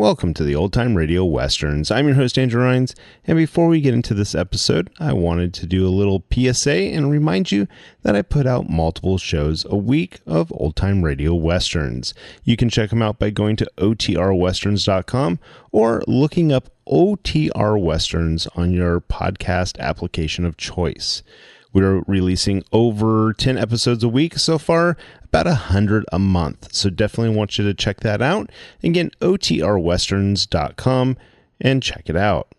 Welcome to the Old Time Radio Westerns. I'm your host, Andrew Rhynes, and before we get into this episode, I wanted to do a little PSA and remind you that I put out multiple shows a week of Old Time Radio Westerns. You can check them out by going to OTRwesterns.com or looking up OTR Westerns on your podcast application of choice. We're releasing over 10 episodes a week so far, about 100 a month. So definitely want you to check that out. Again, OTRwesterns.com and check it out.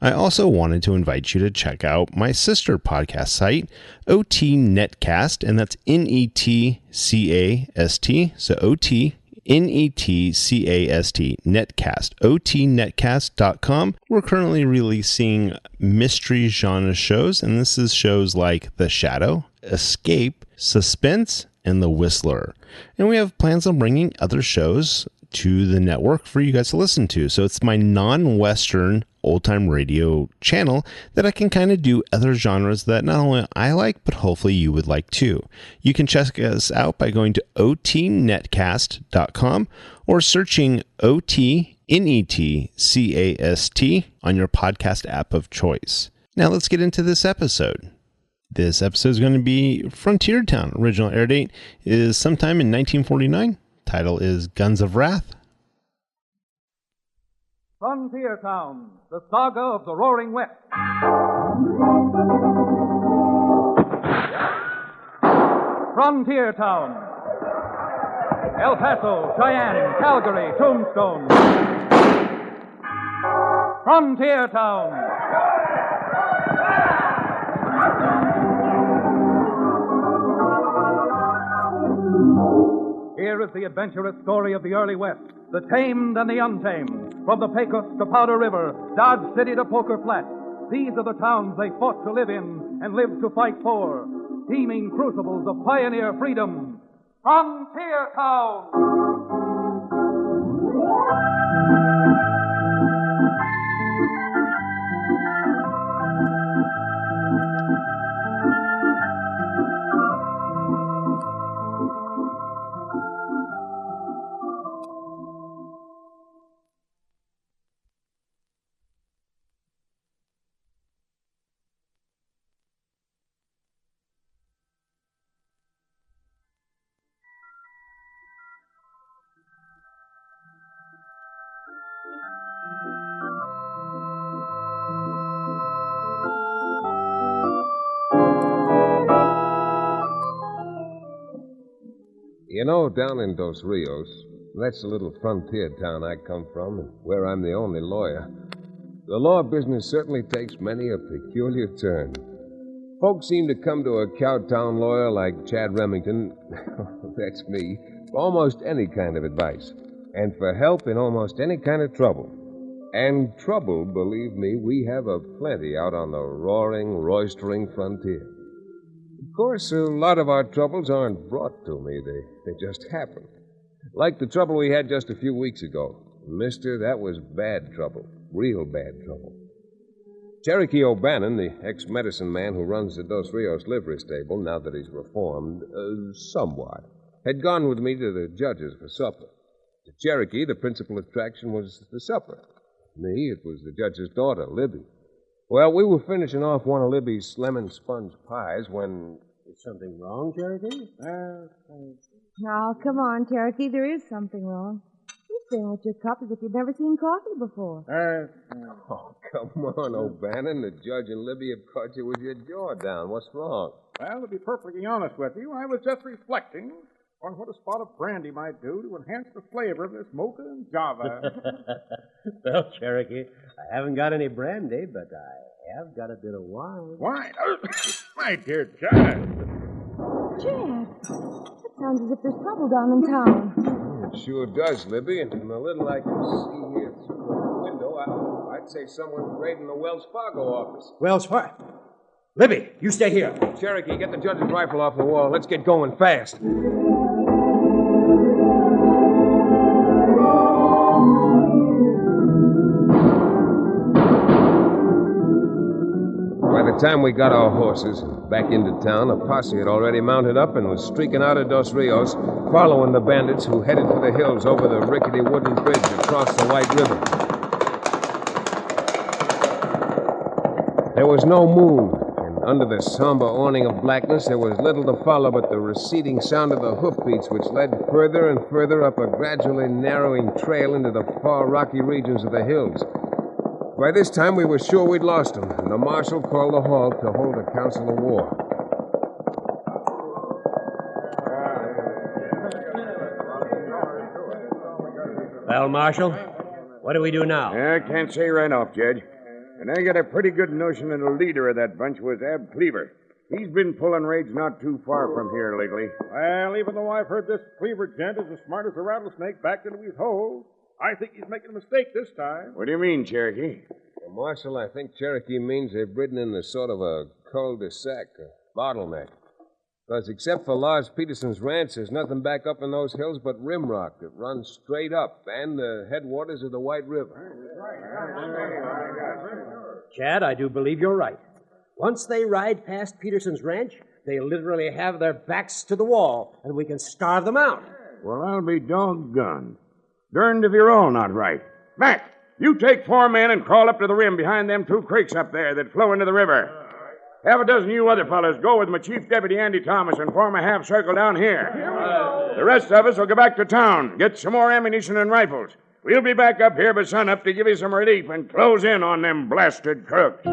I also wanted to invite you to check out my sister podcast site, OT Netcast, and that's Netcast. So OT Netcast, Netcast, OTNetcast.com. We're currently releasing mystery genre shows, and this is shows like The Shadow, Escape, Suspense, and The Whistler. And we have plans on bringing other shows to the network for you guys to listen to. So it's my non-Western old-time radio channel that I can kind of do other genres that not only I like, but hopefully you would like too. You can check us out by going to otnetcast.com or searching OTNetcast on your podcast app of choice. Now let's get into this episode. This episode is going to be Frontier Town. Original air date is sometime in 1949. Title is Guns of Wrath. Frontier Town, the saga of the Roaring West. Frontier Town. El Paso, Cheyenne, Calgary, Tombstone. Frontier Town. Here is the adventurous story of the early West, the tamed and the untamed, from the Pecos to Powder River, Dodge City to Poker Flat. These are the towns they fought to live in and lived to fight for, teeming crucibles of pioneer freedom. Frontier Town! You know, down in Dos Rios, that's the little frontier town I come from and where I'm the only lawyer. The law business certainly takes many a peculiar turn. Folks seem to come to a cowtown lawyer like Chad Remington, that's me, for almost any kind of advice, and for help in almost any kind of trouble. And trouble, believe me, we have aplenty out on the roaring, roistering frontier. Of course, a lot of our troubles aren't brought to me. They just happen. Like the trouble we had just a few weeks ago. Mister, that was bad trouble. Real bad trouble. Cherokee O'Bannon, the ex-medicine man who runs the Dos Rios livery stable, now that he's reformed, somewhat, had gone with me to the judge's for supper. To Cherokee, the principal attraction was the supper. Me, it was the judge's daughter, Libby. Well, we were finishing off one of Libby's lemon sponge pies when... Is something wrong, Cherokee? Now, come on, Cherokee. There is something wrong. You're staring at your cup as if you'd never seen coffee before. Oh, come on, O'Bannon. The judge and Libby have caught you with your jaw down. What's wrong? Well, to be perfectly honest with you, I was just reflecting on what a spot of brandy might do to enhance the flavor of this mocha and java. Well, Cherokee, I haven't got any brandy, but I have got a bit of wine. Wine? My dear Chad. Chad, it sounds as if there's trouble down in town. It sure does, Libby. And from the little I can see here through the window, I'd say someone's raiding the Wells Fargo office. Wells Fargo? Libby, you stay here. Cherokee, get the judge's rifle off the wall. Let's get going fast. By the time we got our horses back into town, a posse had already mounted up and was streaking out of Dos Rios, following the bandits who headed for the hills over the rickety wooden bridge across the White River. There was no moon, and under the somber awning of blackness, there was little to follow but the receding sound of the hoofbeats, which led further and further up a gradually narrowing trail into the far rocky regions of the hills. By this time, we were sure we'd lost him, and the marshal called a halt to hold a council of war. Well, Marshal, what do we do now? I can't say right off, Judge. And I got a pretty good notion that the leader of that bunch was Ab Cleaver. He's been pulling raids not too far from here lately. Well, even though I've heard this Cleaver gent is as smart as a rattlesnake backed into his hole, I think he's making a mistake this time. What do you mean, Cherokee? Well, Marshal, I think Cherokee means they've ridden in the sort of a cul-de-sac, a bottleneck. Because except for Lars Peterson's ranch, there's nothing back up in those hills but rim rock that runs straight up, and the headwaters of the White River. Chad, I do believe you're right. Once they ride past Peterson's ranch, they literally have their backs to the wall, and we can starve them out. Well, I'll be doggone. Derned if you're all not right. Mac, you take 4 men and crawl up to the rim behind them 2 creeks up there that flow into the river. Half a dozen of you other fellas go with my chief deputy, Andy Thomas, and form a half circle down here. The rest of us will go back to town, get some more ammunition and rifles. We'll be back up here by sunup to give you some relief and close in on them blasted crooks.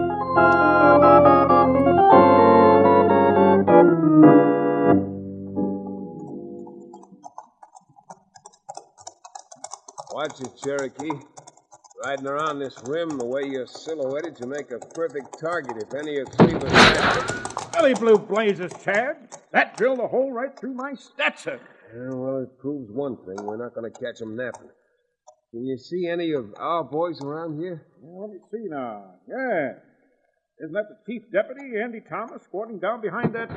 Watch it, Cherokee. Riding around this rim the way you're silhouetted, you make a perfect target if any of Cleveland's men. Belly blue blazes, Chad. That drilled a hole right through my Stetson. Well, it proves one thing. We're not going to catch them napping. Can you see any of our boys around here? Well, let me see now. Yeah. Isn't that the chief deputy, Andy Thomas, squatting down behind that?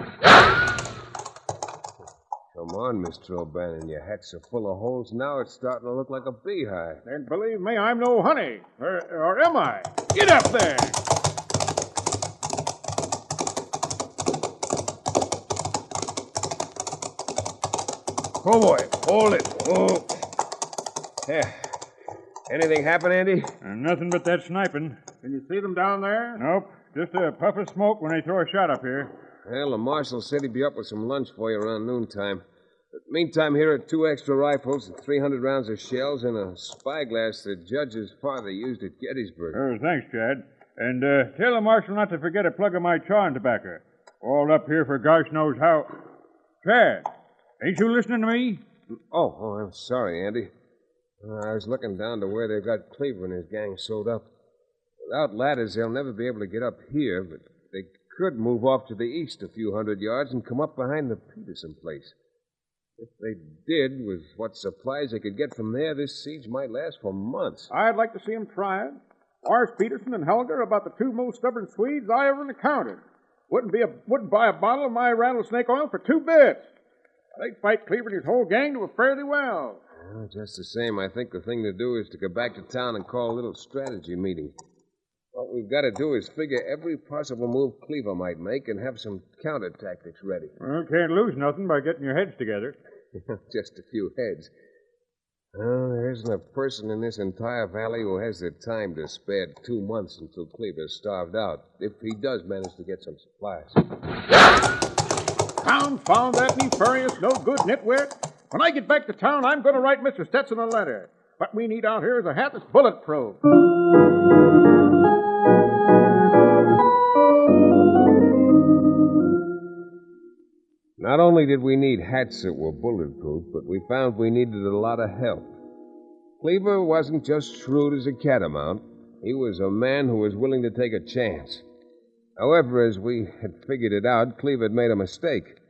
Come on, Mr. O'Bannon. Your hats are full of holes now. It's starting to look like a beehive. Then believe me, I'm no honey. Or am I? Get up there! Oh, boy. Hold it. Oh. Yeah. Anything happen, Andy? Nothing but that sniping. Can you see them down there? Nope. Just a puff of smoke when they throw a shot up here. Well, the marshal said he'd be up with some lunch for you around noontime. But meantime, here are 2 extra rifles and 300 rounds of shells and a spyglass the judge's father used at Gettysburg. Oh, thanks, Chad. And tell the marshal not to forget a plug of my chawing tobacco. All up here for gosh knows how. Chad, ain't you listening to me? Oh, I'm sorry, Andy. I was looking down to where they've got Cleaver and his gang sewed up. Without ladders, they'll never be able to get up here, but they could move off to the east a few hundred yards and come up behind the Peterson place. If they did, with what supplies they could get from there, this siege might last for months. I'd like to see them try it. Lars Peterson and Helga are about the 2 most stubborn Swedes I ever encountered. Wouldn't buy a bottle of my rattlesnake oil for 2 bits. They'd fight Cleaver and his whole gang to a fairly well. Well, just the same, I think the thing to do is to go back to town and call a little strategy meeting. What we've got to do is figure every possible move Cleaver might make and have some counter tactics ready. Well, can't lose nothing by getting your heads together. Just a few heads. Well, there isn't a person in this entire valley who has the time to spare 2 months until Cleaver's starved out, if he does manage to get some supplies. Confound that nefarious, no-good nitwit. When I get back to town, I'm going to write Mr. Stetson a letter. What we need out here is a hat that's bulletproof. Not only did we need hats that were bulletproof, but we found we needed a lot of help. Cleaver wasn't just shrewd as a catamount. He was a man who was willing to take a chance. However, as we had figured it out, Cleaver had made a mistake.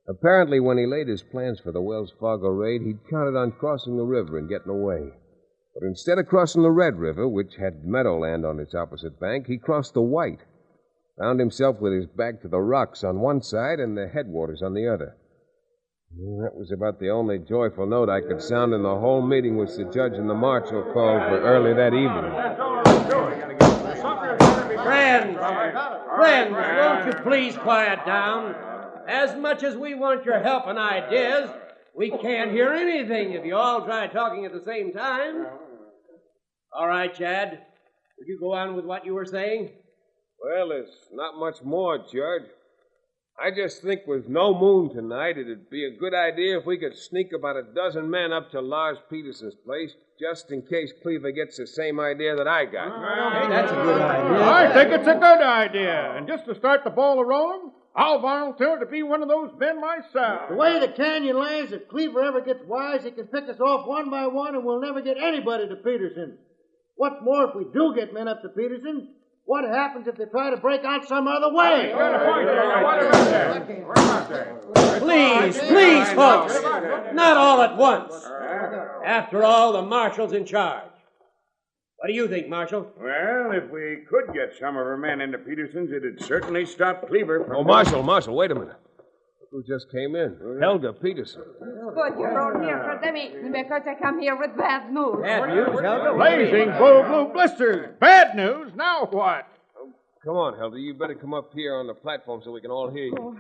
Apparently, when he laid his plans for the Wells Fargo raid, he'd counted on crossing the river and getting away. But instead of crossing the Red River, which had meadowland on its opposite bank, he crossed the White. Found himself with his back to the rocks on one side and the headwaters on the other. Well, that was about the only joyful note I could sound in the whole meeting which the judge and the marshal called for early that evening. Friends, won't you please quiet down? As much as we want your help and ideas, we can't hear anything if you all try talking at the same time. All right, Chad. Would you go on with what you were saying? Well, there's not much more, George. I just think with no moon tonight, it'd be a good idea if we could sneak about a dozen men up to Lars Peterson's place, just in case Cleaver gets the same idea that I got. Hey, that's a good idea. I think it's a good idea. And just to start the ball a-rolling, I'll volunteer to be one of those men myself. The way the canyon lays, if Cleaver ever gets wise, he can pick us off one by one, and we'll never get anybody to Peterson. What's more, if we do get men up to Peterson, what happens if they try to break out some other way? Please, folks. Not all at once. After all, the marshal's in charge. What do you think, Marshal? Well, if we could get some of our men into Peterson's, it'd certainly stop Cleaver from... Oh, Marshal, wait a minute. Who just came in? Helga Peterson. Good, you brought here for the meeting because I come here with bad news. Bad news, Helga? Blazing bull blue blisters. Bad news. Now what? Come on, Helga. You better come up here on the platform so we can all hear you. Oh,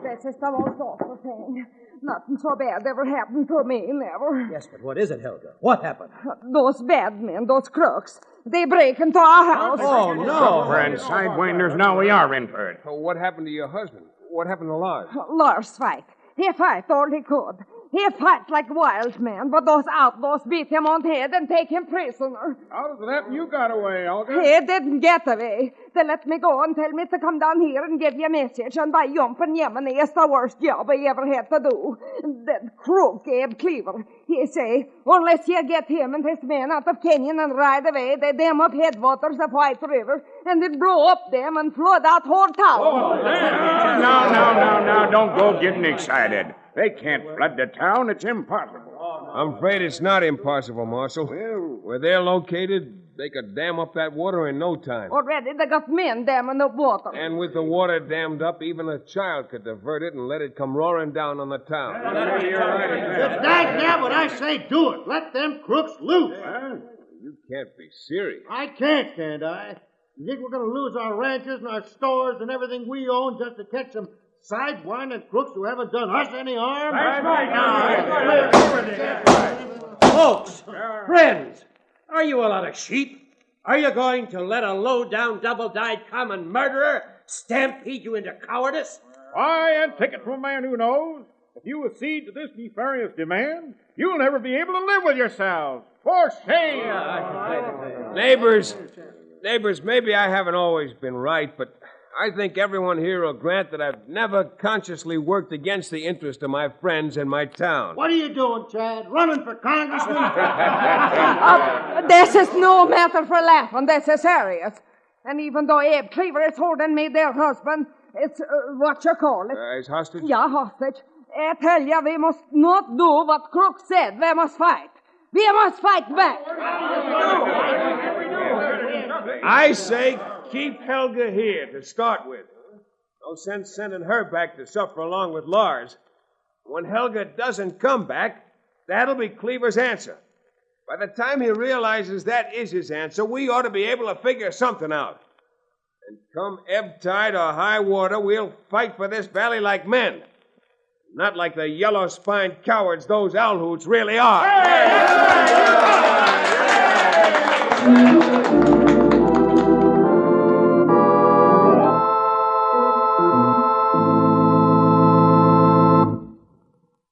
this is the most awful thing. Nothing so bad ever happened to me, never. Yes, but what is it, Helga? What happened? Those bad men, those crooks, they break into our house. Oh, no. And sidewinders, now we are in for it. Oh, what happened to your husband? What happened to Lars? Lars fight. He fight all he could. He fight like wild man, but those outlaws beat him on the head and take him prisoner. How does it happen you got away, Olga? He didn't get away. They let me go and tell me to come down here and give you a message, and by jumping Yemeni is the worst job I ever had to do. That crook Abe Cleaver, he say, unless you get him and his men out of Canyon and ride away, they dam up headwaters of White River, and it blow up them and flood out whole town. Oh, now, don't go getting excited. They can't flood the town. It's impossible. I'm afraid it's not impossible, Marshal. Well, Where they're located, they could dam up that water in no time. Already they got men damming up water. And with the water dammed up, even a child could divert it and let it come roaring down on the town. It's dagnabbit, I say do it. Let them crooks loose. You can't be serious. I can't I? You think we're going to lose our ranches and our stores and everything we own just to catch some sidewinding crooks who haven't done us any harm? Folks, friends, are you a lot of sheep? Are you going to let a low-down, double-dyed common murderer stampede you into cowardice? I and take it from a man who knows. If you accede to this nefarious demand, you'll never be able to live with yourselves. For shame! Neighbors, maybe I haven't always been right, but I think everyone here will grant that I've never consciously worked against the interest of my friends and my town. What are you doing, Chad? Running for congressman? This is no matter for laughing. This is serious. And even though Abe Cleaver is holding me their husband, it's what you call it. As hostage? Yeah, hostage. I tell you, we must not do what Crook said. We must fight. We must fight back. I say keep Helga here to start with. No sense sending her back to suffer along with Lars. When Helga doesn't come back, that'll be Cleaver's answer. By the time he realizes that is his answer, we ought to be able to figure something out. And come ebb tide or high water, we'll fight for this valley like men. Not like the yellow-spined cowards those owl hoots really are.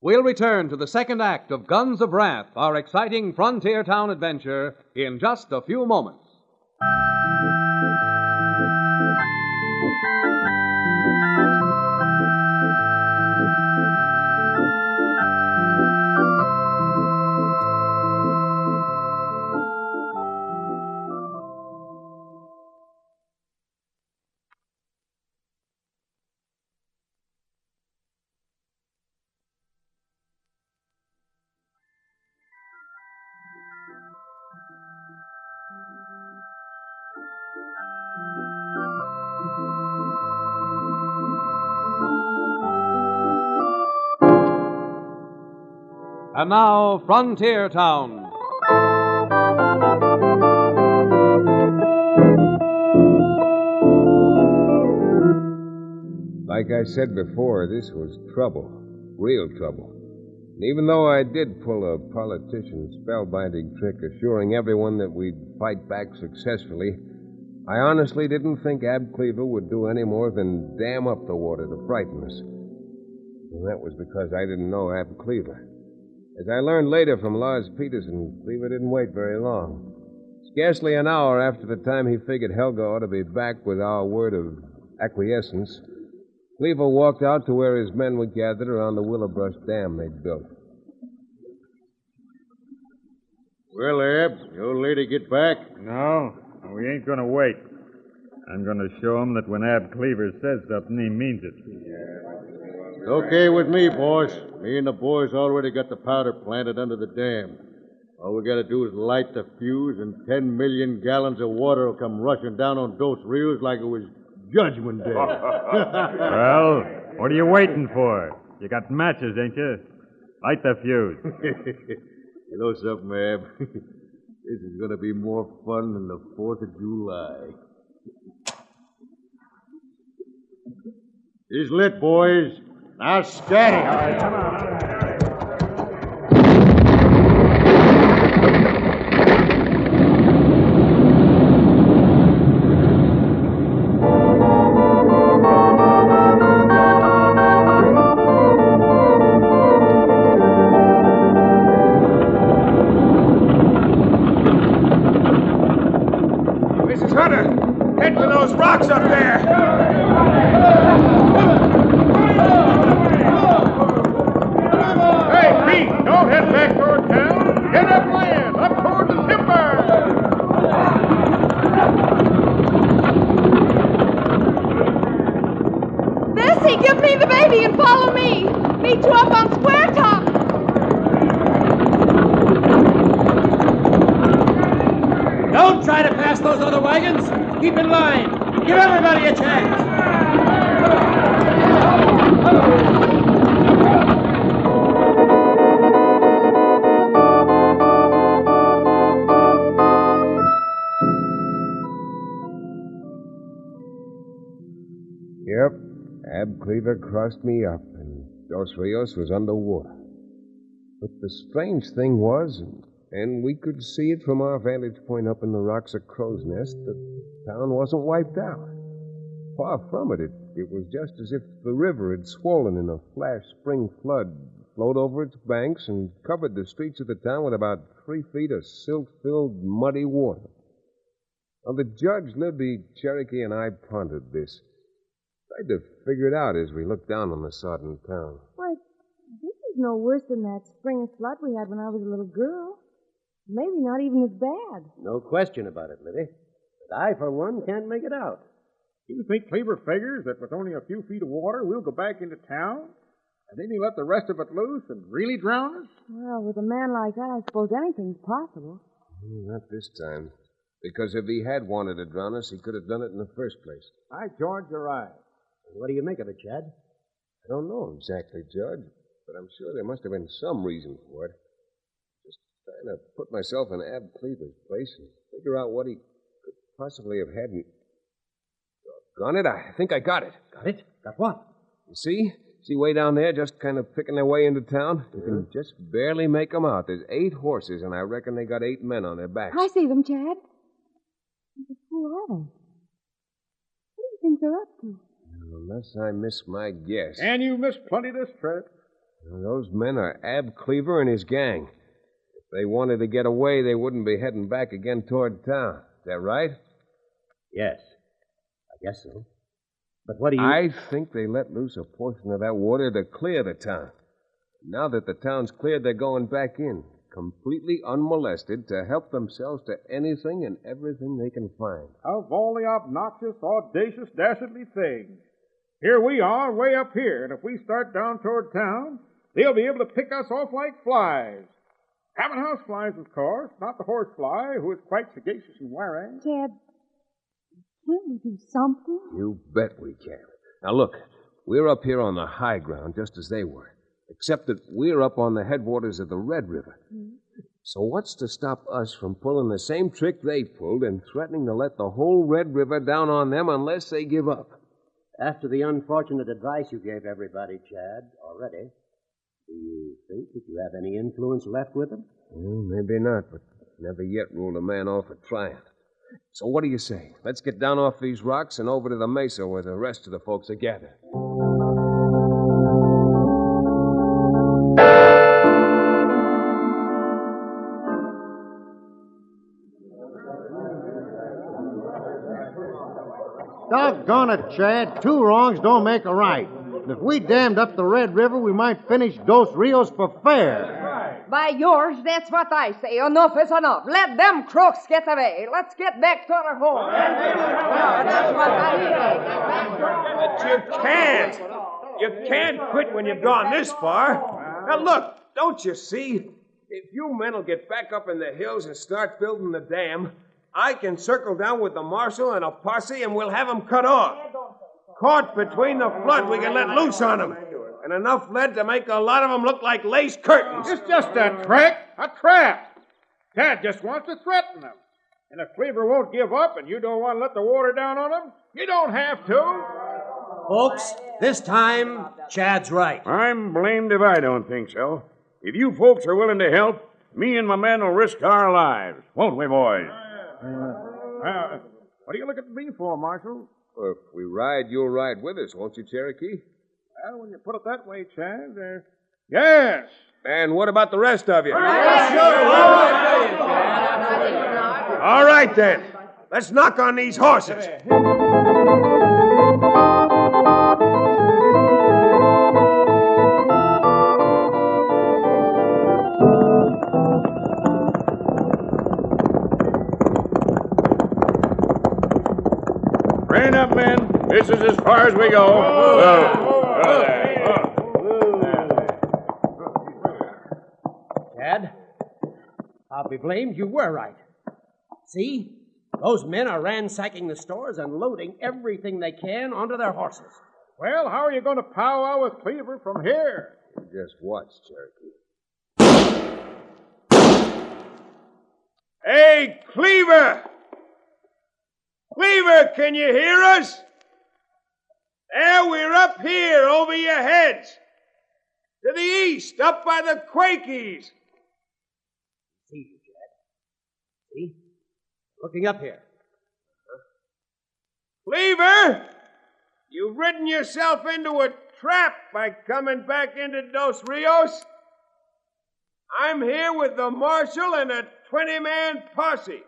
We'll return to the second act of Guns of Wrath, our exciting frontier town adventure, in just a few moments. And now, Frontier Town. Like I said before, this was trouble. Real trouble. And even though I did pull a politician's spellbinding trick assuring everyone that we'd fight back successfully, I honestly didn't think Ab Cleaver would do any more than dam up the water to frighten us. And that was because I didn't know Ab Cleaver. As I learned later from Lars Peterson, Cleaver didn't wait very long. Scarcely an hour after the time he figured Helga ought to be back with our word of acquiescence, Cleaver walked out to where his men were gathered around the Willowbrush Dam they'd built. Well, Ab, the old lady get back? No, we ain't going to wait. I'm going to show him that when Ab Cleaver says something, he means it. It's okay with me, boss. Me and the boys already got the powder planted under the dam. All we got to do is light the fuse, and 10 million gallons of water will come rushing down on Dos Rios like it was Judgment Day. Well, what are you waiting for? You got matches, ain't you? Light the fuse. You know something, Ab? This is going to be more fun than the 4th of July. It's lit, boys. Now steady. All right, come on. Mrs. Hunter, head for those rocks up there. Hey, Pete, don't head back toward town. Head upland, up toward the timber. Bessie, give me the baby and follow me. Meet you up on Square Top. Don't try to pass those other wagons. Keep in line. Give everybody a chance. Yep, Ab Cleaver crossed me up, and Dos Rios was underwater. But the strange thing was, and we could see it from our vantage point up in the rocks of Crow's Nest, the town wasn't wiped out. Far from it. It was just as if the river had swollen in a flash spring flood, flowed over its banks, and covered the streets of the town with about 3 feet of silt-filled, muddy water. Now, the judge, Libby, Cherokee, and I pondered this. Tried to figure it out as we looked down on the sodden town. Why, this is no worse than that spring flood we had when I was a little girl. Maybe not even as bad. No question about it, Libby. But I, for one, can't make it out. You think Cleaver figures that with only a few feet of water, we'll go back into town? And then he'll let the rest of it loose and really drown us? Well, with a man like that, I suppose anything's possible. Not this time. Because if he had wanted to drown us, he could have done it in the first place. By George, you're right. What do you make of it, Chad? I don't know exactly, Judge, but I'm sure there must have been some reason for it. Just trying to put myself in Ab Cleaver's place and figure out what he could possibly have had. Doggone it, I think I got it. Got it? Got what? You see? See way down there, just kind of picking their way into town? You can just barely make them out. There's 8 horses, and I reckon they got 8 men on their backs. I see them, Chad. But who are they? What do you think they're up to? Unless I miss my guess. And you missed plenty this trip. Those men are Ab Cleaver and his gang. If they wanted to get away, they wouldn't be heading back again toward town. Is that right? Yes. I guess so. But what do you... I think they let loose a portion of that water to clear the town. Now that the town's cleared, they're going back in, completely unmolested, to help themselves to anything and everything they can find. Of all the obnoxious, audacious, dastardly things. Here we are, way up here, and if we start down toward town, they'll be able to pick us off like flies. Cabin house flies, of course, not the horse fly, who is quite sagacious and wary. Chad, can't we do something? You bet we can. Now, look, we're up here on the high ground just as they were, except that we're up on the headwaters of the Red River. So what's to stop us from pulling the same trick they pulled and threatening to let the whole Red River down on them unless they give up? After the unfortunate advice you gave everybody, Chad, already, do you think that you have any influence left with them? Well, maybe not, but never yet ruled a man off for trying. So what do you say? Let's get down off these rocks and over to the mesa where the rest of the folks are gathered. Doggone it, Chad. 2 wrongs don't make a right. If we dammed up the Red River, we might finish Dos Rios for fair. By yours, that's what I say. Enough is enough. Let them crooks get away. Let's get back to our home. That's what I say. But you can't. You can't quit when you've gone this far. Now, look, don't you see? If you men will get back up in the hills and start building the dam, I can circle down with the marshal and a posse and we'll have them cut off. Caught between the flood, we can let loose on them. And enough lead to make a lot of them look like lace curtains. It's just a trick, a trap. Dad just wants to threaten them. And if Cleaver won't give up and you don't want to let the water down on him, you don't have to. Folks, this time, Chad's right. I'm blamed if I don't think so. If you folks are willing to help, me and my men will risk our lives. Won't we, boys? What are you looking at me for, Marshal? Well, if we ride, you'll ride with us, won't you, Cherokee? Well, when you put it that way, Chad, yes. And what about the rest of you? All right, then. Let's knock on these horses. Rein up, men. This is as far as we go. Chad, I'll be blamed. You were right. See? Those men are ransacking the stores and loading everything they can onto their horses. Well, how are you going to powwow with Cleaver from here? You just watch, Cherokee. Hey, Cleaver! Cleaver, can you hear us? There, we're up here, over your heads. To the east, up by the Quakies. See you, Chad. See? Looking up here. Cleaver, you've ridden yourself into a trap by coming back into Dos Rios. I'm here with the marshal and a 20-man posse.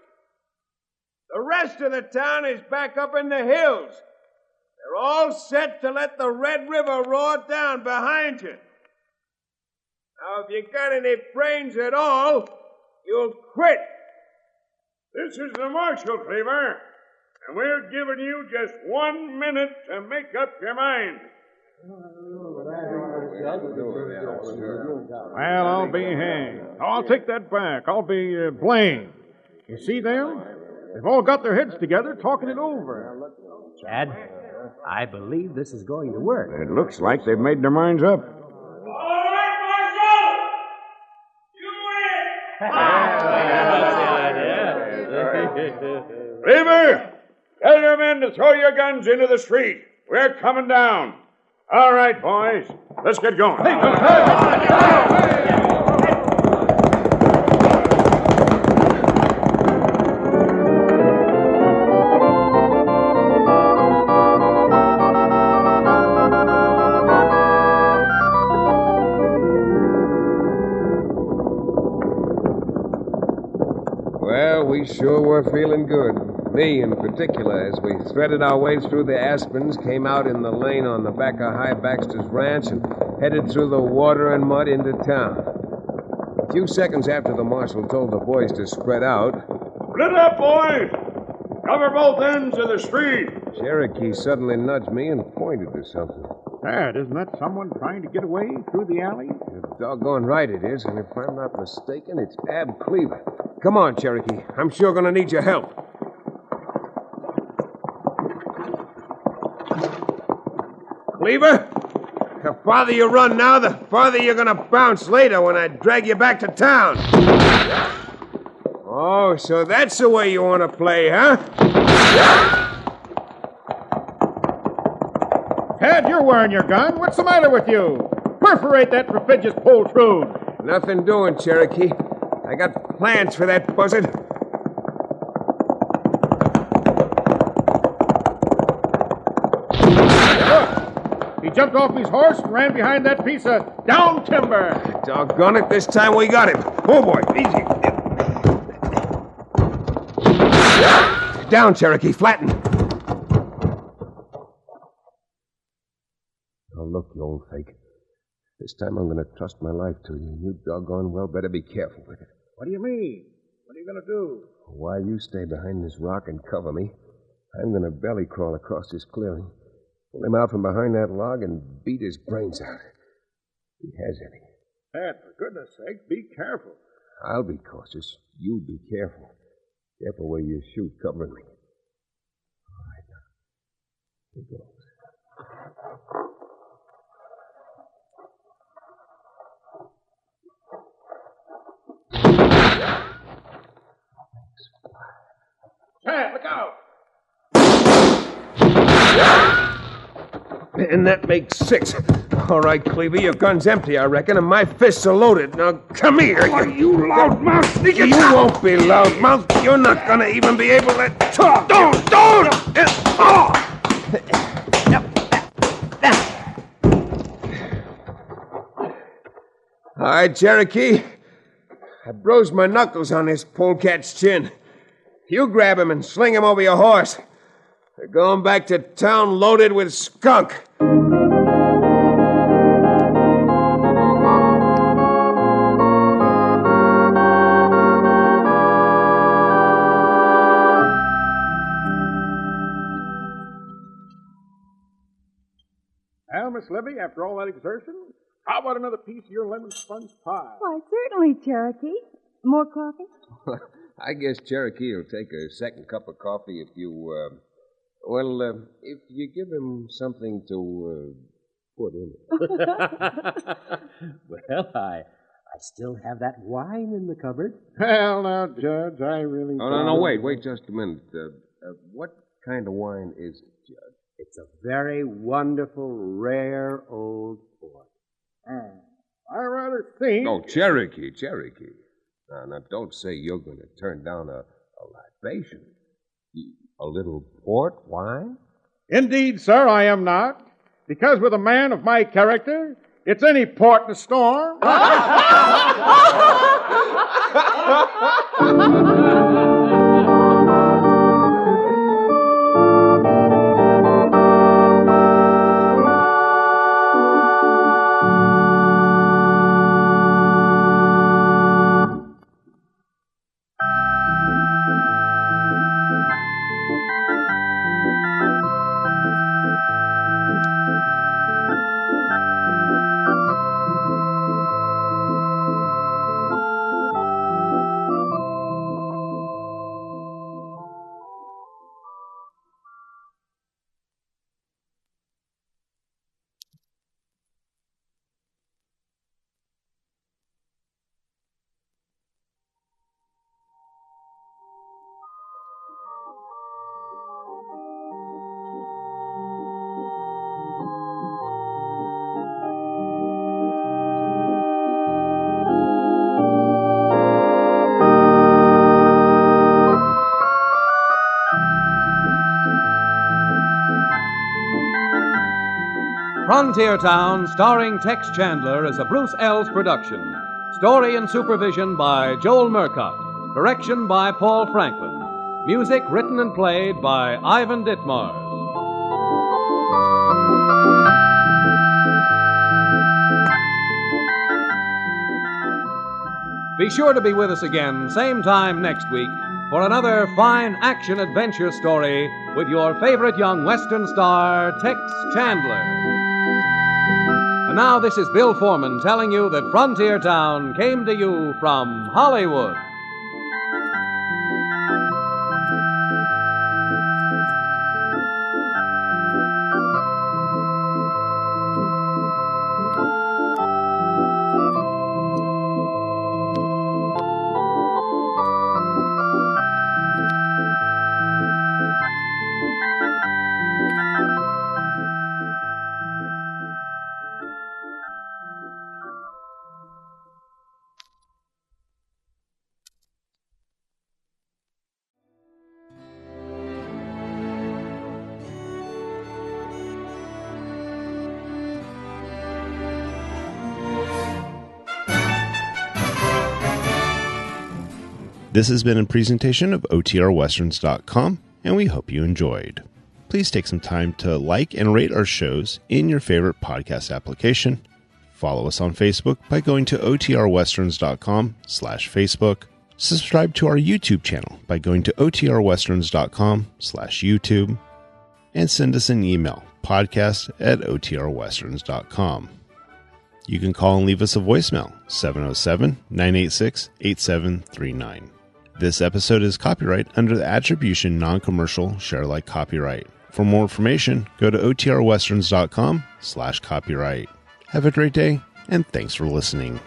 The rest of the town is back up in the hills. They're all set to let the Red River roar down behind you. Now, if you got any brains at all, you'll quit. This is the marshal, Cleaver, and we're giving you just 1 minute to make up your mind. Well, I'll be hanged. I'll take that back. I'll be blamed. You see them? They've all got their heads together, talking it over. Chad, I believe this is going to work. It looks like they've made their minds up. All right, Marshal! You win! Cleaver, tell your men to throw your guns into the street. We're coming down. All right, boys. Let's get going. Well, we sure were feeling good. Me in particular, as we threaded our way through the aspens, came out in the lane on the back of High Baxter's ranch, and headed through the water and mud into town. A few seconds after the marshal told the boys to spread out, Split up, boys! Cover both ends of the street. Cherokee suddenly nudged me and pointed to something. Dad, isn't that someone trying to get away through the alley? You're doggone right it is, and if I'm not mistaken, it's Ab Cleaver. Come on, Cherokee. I'm sure going to need your help. Cleaver, the farther you run now, the farther you're going to bounce later when I drag you back to town. Oh, so that's the way you want to play, huh? Glad you're wearing your gun. What's the matter with you? Perforate that prodigious poltroon. Nothing doing, Cherokee. I got plans for that buzzard. Look, he jumped off his horse and ran behind that piece of down timber. Doggone it, this time we got him. Oh, boy, easy. Down, Cherokee, flatten. Oh, look, you old fake. This time I'm going to trust my life to you, and you doggone well better be careful with it. What do you mean? What are you going to do? While you stay behind this rock and cover me, I'm going to belly crawl across this clearing, pull him out from behind that log, and beat his brains out. If he has any. Dad, for goodness sake, be careful. I'll be cautious. You be careful. Careful where you shoot covering me. All right, now. Here goes. Chad, look out! And that makes 6. All right, Cleaver, your gun's empty, I reckon, and my fists are loaded. Now, come here. Why, you loudmouth! You won't be loudmouth. You're not going to even be able to talk. Don't! All right, Cherokee. I bruised my knuckles on this polecat's chin. You grab him and sling him over your horse. We're going back to town loaded with skunk. Well, Miss Libby, after all that exertion, how about another piece of your lemon sponge pie? Why, certainly, Cherokee. More coffee? I guess Cherokee will take a second cup of coffee if you, if you give him something to, put in it. Well, I still have that wine in the cupboard. Well, now, Judge, I really No, wait just a minute. What kind of wine is it, Judge? It's a very wonderful, rare old port. I rather think... Oh, Cherokee. Now, don't say you're going to turn down a libation. A little port wine? Indeed, sir, I am not. Because with a man of my character, it's any port in a storm. Frontier Town, starring Tex Chandler, is a Bruce Ells production. Story and supervision by Joel Murcott. Direction by Paul Franklin. Music written and played by Ivan Ditmars. Be sure to be with us again, same time next week, for another fine action-adventure story with your favorite young Western star, Tex Chandler. And now this is Bill Foreman telling you that Frontier Town came to you from Hollywood. This has been a presentation of OTRWesterns.com, and we hope you enjoyed. Please take some time to like and rate our shows in your favorite podcast application. Follow us on Facebook by going to OTRWesterns.com/Facebook. Subscribe to our YouTube channel by going to OTRWesterns.com/YouTube. And send us an email, podcast@OTRWesterns.com. You can call and leave us a voicemail, 707-986-8739. This episode is copyright under the Attribution Non-Commercial Share Alike Copyright. For more information, go to OTRWesterns.com/copyright. Have a great day, and thanks for listening.